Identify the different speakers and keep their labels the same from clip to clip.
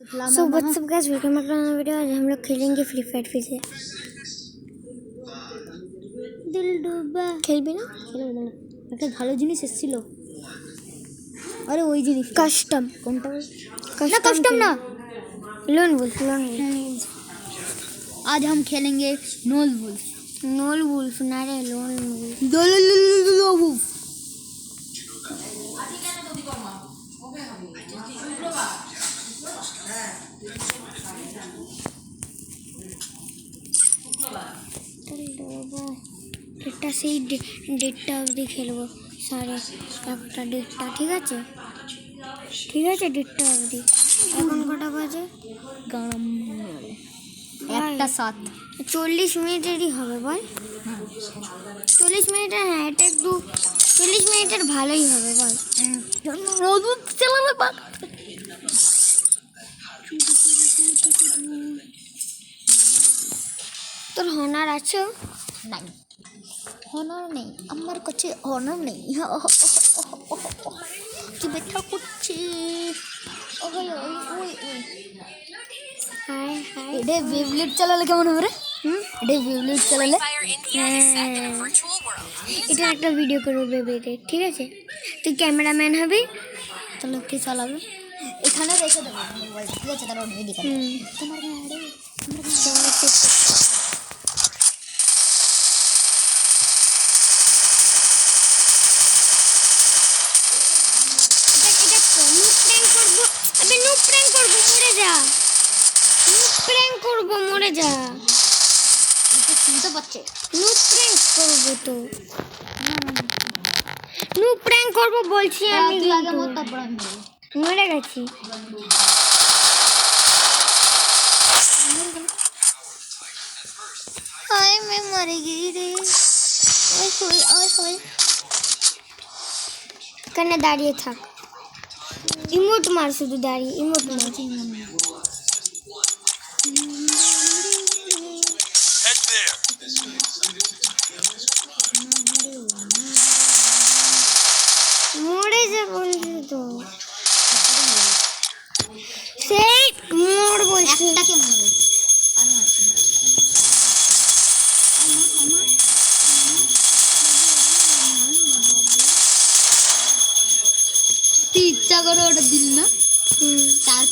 Speaker 1: So what's up guys, welcome back to another video. आज हम लोग खेलेंगे फ्री फायर फिर से। दिल डूबा खेलबी ना? খেলবো একটা ভালো জিনিস এসেছিল। আরে ওই জিনিস কাস্টম কোনটা? না কাস্টম না, लोन वुल्फ।
Speaker 2: आज हम खेलेंगे नोल वुल्फ।
Speaker 1: नोल वुल्फ ना रे, लोन वुल्फ। डेटा से डेटा अवधि खेलबो सारे একটা डेटा। ঠিক আছে डेटा अवधि। এখন কটা বাজে?
Speaker 2: গরম একটা 7
Speaker 1: 40 মিনিটেরই হবে বল। 40 মিনিটের, হ্যাঁ এটা একটু 40 মিনিটের ভালোই হবে বল। তোর হনার আছে?
Speaker 2: নাই, হনার নেই আমার কাছে, হনার নেই। কি ব্যথা করছে। এটা বেবলেট চালালে কেমন হবে রে? এটা বেবলেট চালালে
Speaker 1: এটা একটা ভিডিও করবো বেবিতে। ঠিক আছে, তুই ক্যামেরাম্যান হবি,
Speaker 2: তাহলে কে চালাবে? এখানে রেখে দেবো মোবাইল। ঠিক আছে, তারপর ভিডিও তোমার
Speaker 1: মরে যা।
Speaker 2: শুনতে পাচ্ছে?
Speaker 1: প্র্যাঙ্ক করবো বলছি আমি। মরে গেছি।
Speaker 2: মরে গিয়ে রে।
Speaker 1: কেন দাঁড়িয়ে থাক, ইমোট মার, শুধু দাঁড়িয়ে ইমোট মার। মরে যা বলছি তো, সেই মোর বলছি।
Speaker 2: একটাকে মরে আর মারছি তুই ইচ্ছা করে ওটা দিল না। তার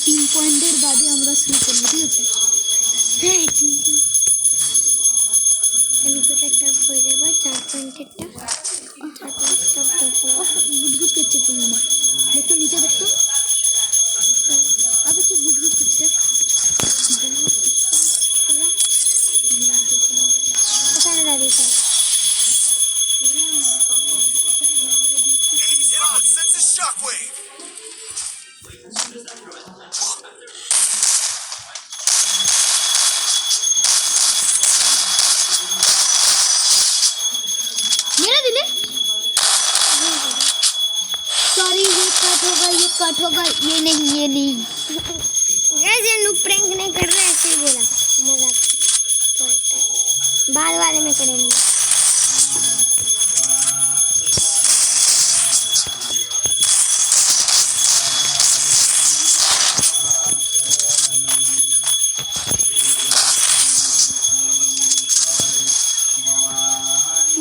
Speaker 2: 3 পয়েন্টের বাদে আমরা শুরু করবো। ঠিক আছে?
Speaker 1: হ্যাঁ, একটা হয়ে যাবে 4 পয়েন্টেরটা।
Speaker 2: গুজগুজ করছে তুমি না, দেখো নিচে দেখো। আবে কি গুজগুজ করছে?
Speaker 1: ওখানে দাঁড়িয়ে থাক।
Speaker 2: मेरा दिले सॉरी, ये कट होगा, ये नहीं।
Speaker 1: गाइस ये नुक प्रैंक नहीं कर रहे, ऐसे ही बोला, मजाक बाद वाले में करेंगे।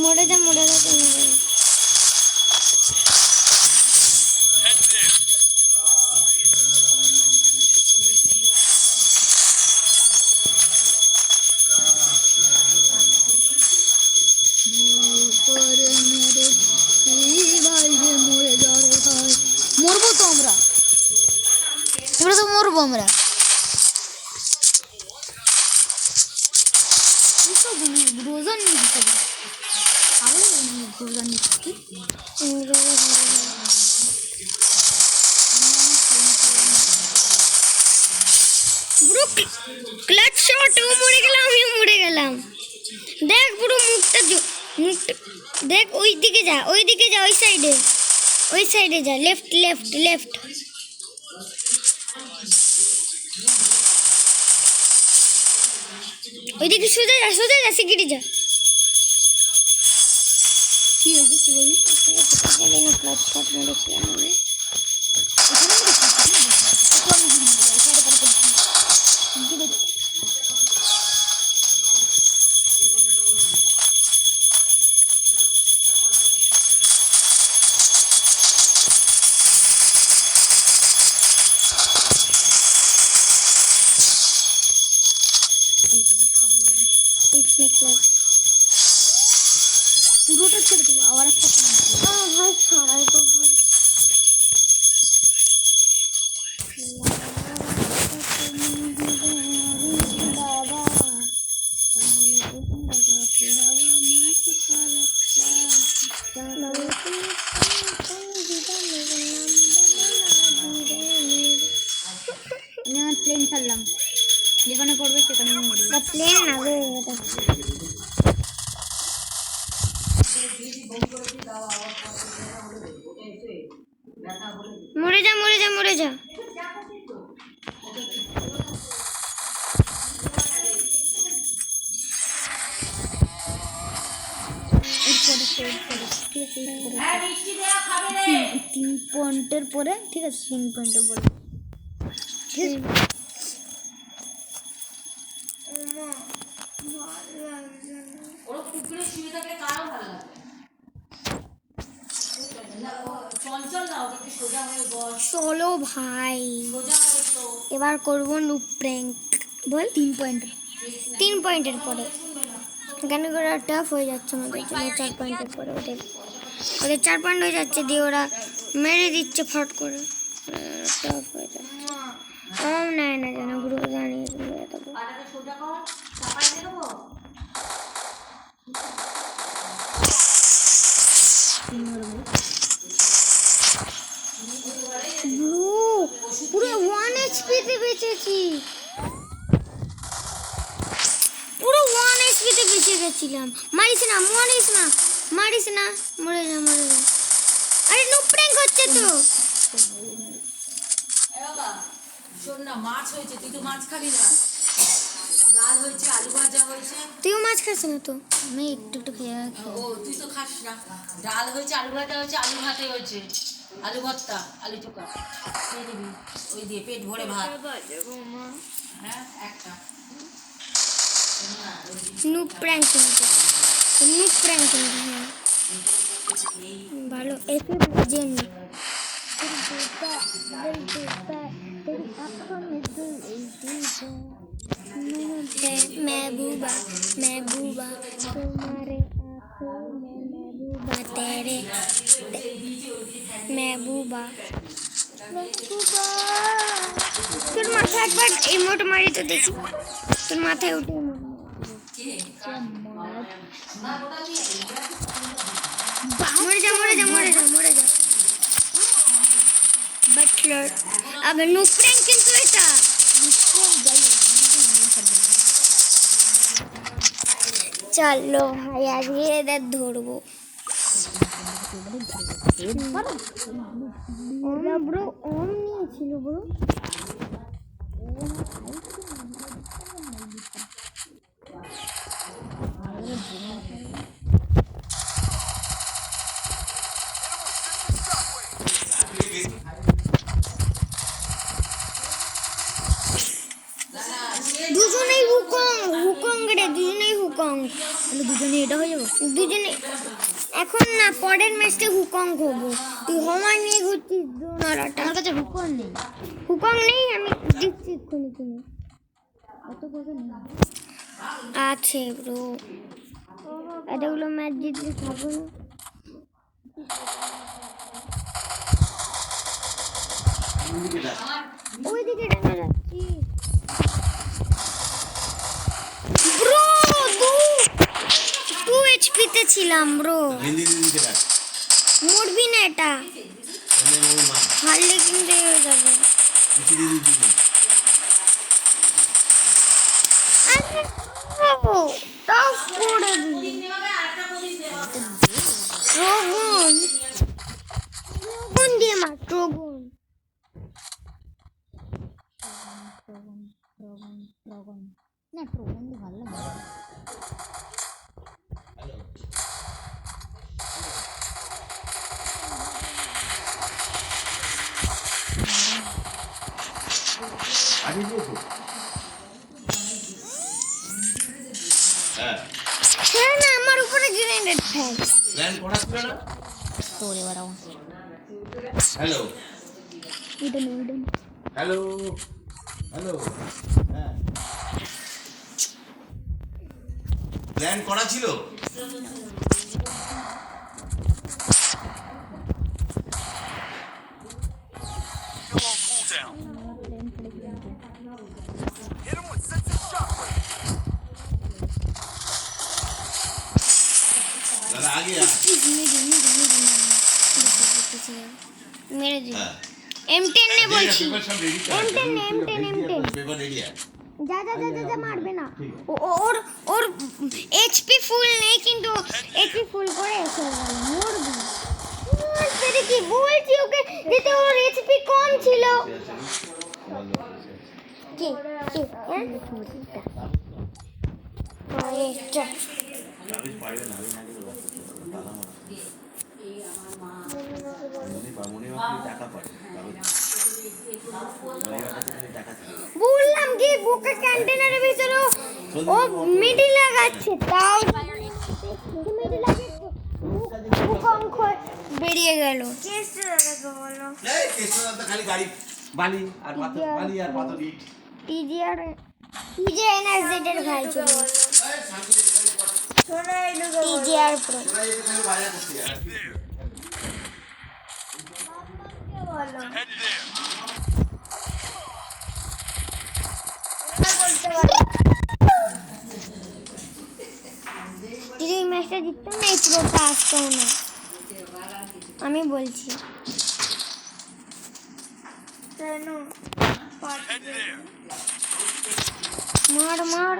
Speaker 1: मोड़े जा तुम।
Speaker 2: মরবো তো আমরা, এবার তো মরবো আমরা। রোজান নিতে হবে, আমি রোজান নিচ্ছি।
Speaker 1: ক্লাচ শট, ও মরে গেলাম, আমিও মরে গেলাম। দেখ পুরো মুখটা দেখ। ওই দিকে যা, ওই সাইডে যা, লেফট। ওইদিকে সোজা যা, সিকিটি যা।
Speaker 2: কি হয়েছে বলি?
Speaker 1: ক্লাচ শট মেরেছিলাম। বাবা প্লেন ছাড়লাম, যেখানে পড়বে সেখানে প্লেন না গো, মরে যা মরে যা মরে যা। তিন পয়েন্টের পরে, ঠিক আছে 3 পয়েন্টের পরে, ঠিক আছে। চলো ভাই, এবার করবো নুপ প্র্যাঙ্ক। বল 3 পয়েন্টের পরে, কেন করে টাফ হয়ে যাচ্ছে আমাদের জন্য। 4 পয়েন্টের পরে ওদের 4 পয়েন্ট হয়ে যাচ্ছে, দিয়ে ওরা মেরে দিচ্ছে ফট করে, টাফ হয়ে যাচ্ছে। নেয় না যেন গ্রুপ জানিয়ে দেবো। পুরো 1 HP তে বেঁচেছি, পুরো 1 HP তে বেঁচে গেছিলাম। মারিস না মারিস না, মরে যা মরে যা। আরে নো প্র্যাঙ্ক হচ্ছে তো।
Speaker 3: শোন না, মাছ হয়েছে, তুই তো মাছ খাবি না। ডাল হয়েছে, আলু ভাজা হয়েছে।
Speaker 1: তুইও মাছ খাস না তো? আমি একটু খেয়ে
Speaker 3: ও তুই তো খাস না। ডাল হয়েছে, আলু ভাজা হয়েছে, আলু ভাতে হয়েছে, আলু ভর্তা, আলু চোখা খেয়ে নিবি, ওই দিয়ে পেট ভরে ভাত। হ্যাঁ একটা
Speaker 1: নো প্র্যাঙ্ক হচ্ছে, নো প্র্যাঙ্ক হচ্ছে। ভালো একে বুঝেন महबूबा महबूबा तुम्हारे आँखों में महबूबा तेरे महबूबा महबूबा। তোর মাথায় একবার ইমোট মারি তো দেখি, তোর মাথায় উঠে ইমোট মরে যা মরে যা মরে যা মরে যা। বাটলার আবার নো প্র্যাঙ্ক কিন্তু এটা চলো ভাই, আজকে এদের ধরবো। ব্রো ওম নিয়েছিল ব্রো, দুজনেই হুকং রে, দুজনেই হুকং। তাহলে দুজনে এটা হয়ে যাবো, দুজনে এখন না, পরের ম্যাচে হুকং হবো। তুই হোমা নিয়ে ঘুরছিস দোনারাটা, আমার কাছে হুকং নেই, আমি দিচ্ছি এক্ষুনি। তুমি কত পয়সা নেই আছে ব্রো, এতগুলো ম্যাচ জিতলে খাবো না। ওইদিকে ডানা যাচ্ছি ব্রো, 2 HP তে ছিলাম ব্রো। মরবি না, এটা হারলে কিন্তু হয়ে যাবে। তাও করে দিবি ট্রোগন দিয়ে মার, ট্রোগন না, ট্রোগন দিয়ে ভালো লাগে। হ্যাঁ না, আমার উপরে গ্রেনেড ফেল।
Speaker 4: প্ল্যান করা ছিল না
Speaker 1: তোরে বাড়াও।
Speaker 4: হ্যালো
Speaker 1: উডন
Speaker 4: হ্যালো হ্যালো, হ্যাঁ প্ল্যান করা ছিল।
Speaker 1: মেরে দিই
Speaker 4: হ্যাঁ
Speaker 1: M10 নে বলছি
Speaker 4: পেপার সব রেডি
Speaker 1: M10 নে M10
Speaker 4: পেপার রেডি আছে
Speaker 1: যা যা যা যা যা মারবে না ওর ওর এইচপি ফুল নেই কিন্তু এইচপি ফুল করে এসে গেল মরবি সেটা কি বলছি ওকে যেতে ওর এইচপি কম ছিল কি কি হ্যাঁ
Speaker 4: পারবে না আমি আগে টাকা পায়
Speaker 1: বললাম কি বুকে কন্টেনারের ভিতরে ও মিডি লাগাচ্ছে তাও মিডি লাগিয়েছে ভূকম্প বেরিয়ে গেল কেসে লাগাতে বলো
Speaker 4: এই কেসটা তো খালি গাড়ি বালি আর পাথর ইট
Speaker 1: টিজিআর এনার্জেড এর ভাই ছিল টিজিআর প্রো
Speaker 4: তোরা এই খালি বাজার করতে যাস
Speaker 1: যদি এই ম্যাচটা জিততাম না এই প্রোটা আসতো না আমি বলছি কেন মার মার মা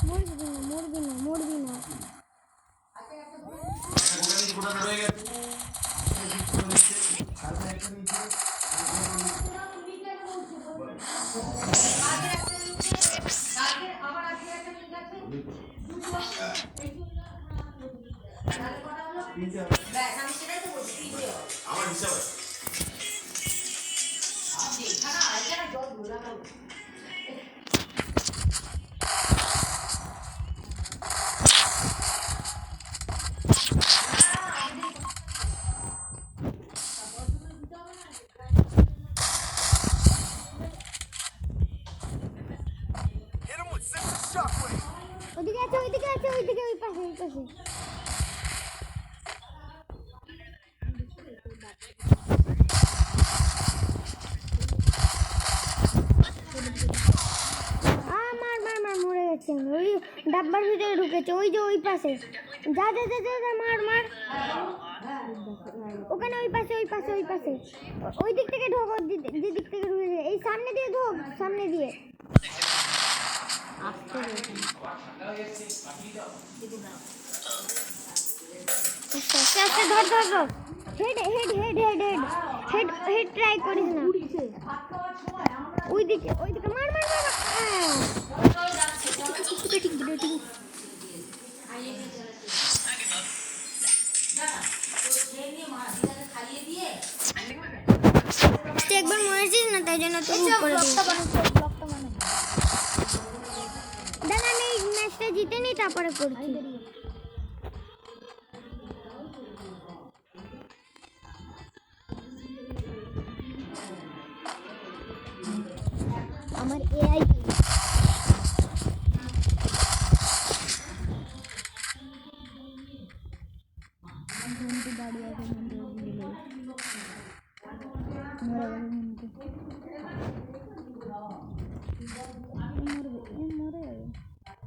Speaker 1: তুমি দিবে মরবি না
Speaker 4: কোটা রয়ে গেছে আমার হিসাব আছে
Speaker 1: ওইদিকে আছে ওই পাশে মার মরে গেছে ওই ডাব্বার ভিতরে ঢুকেছে ওই যে ওই পাশে যা মার ওখানে ওই পাশে ওই দিক থেকে ঢোক যে দিক থেকে ঢুকেছে এই সামনে দিয়ে ঢোক সামনে দিয়ে আস্তে ধর হেড ট্রাই করিস না ওই দিকে মার একবার মরেছিস না তাই জন্য তুই উপরে দাদা আমি এই ম্যাচটা জিতে নি তারপরে করছি আমার এআই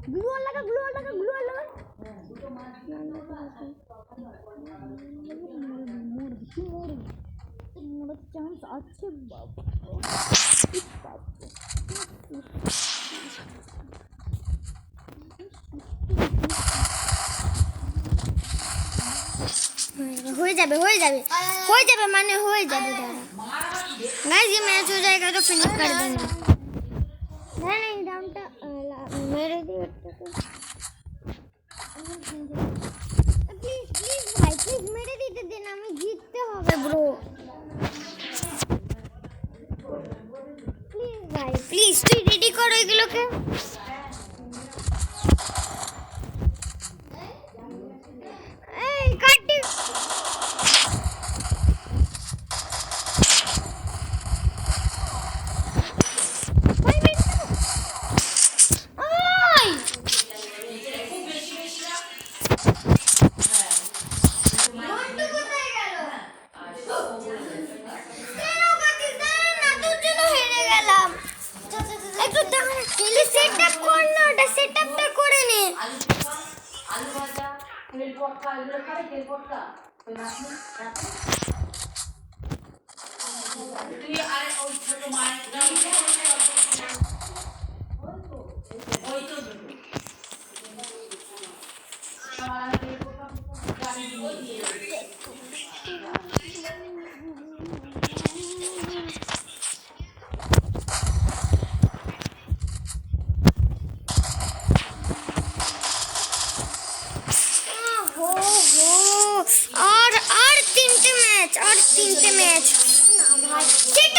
Speaker 1: গ্লুয়াল লাগা মোর চান্স আছে বাবা হয়ে যাবে মানে হয়ে যাবে दादा गाइस ये मैच हो जाएगा तो फिनिश कर देंगे नहीं डाउनटा मेरे दिए प्लीज भाई प्लीज मेरे दिते देना हमें जीतते होगा ब्रो प्लीज भाई प्लीज তুই রেডি করো এগুলোকে
Speaker 3: তেল পটকা এগুলো খাবে তেল পটকা ওই নাতনি তুই আরে ওই ছোট মায়ের ওই তো
Speaker 1: हो और 3 मैच ना भाई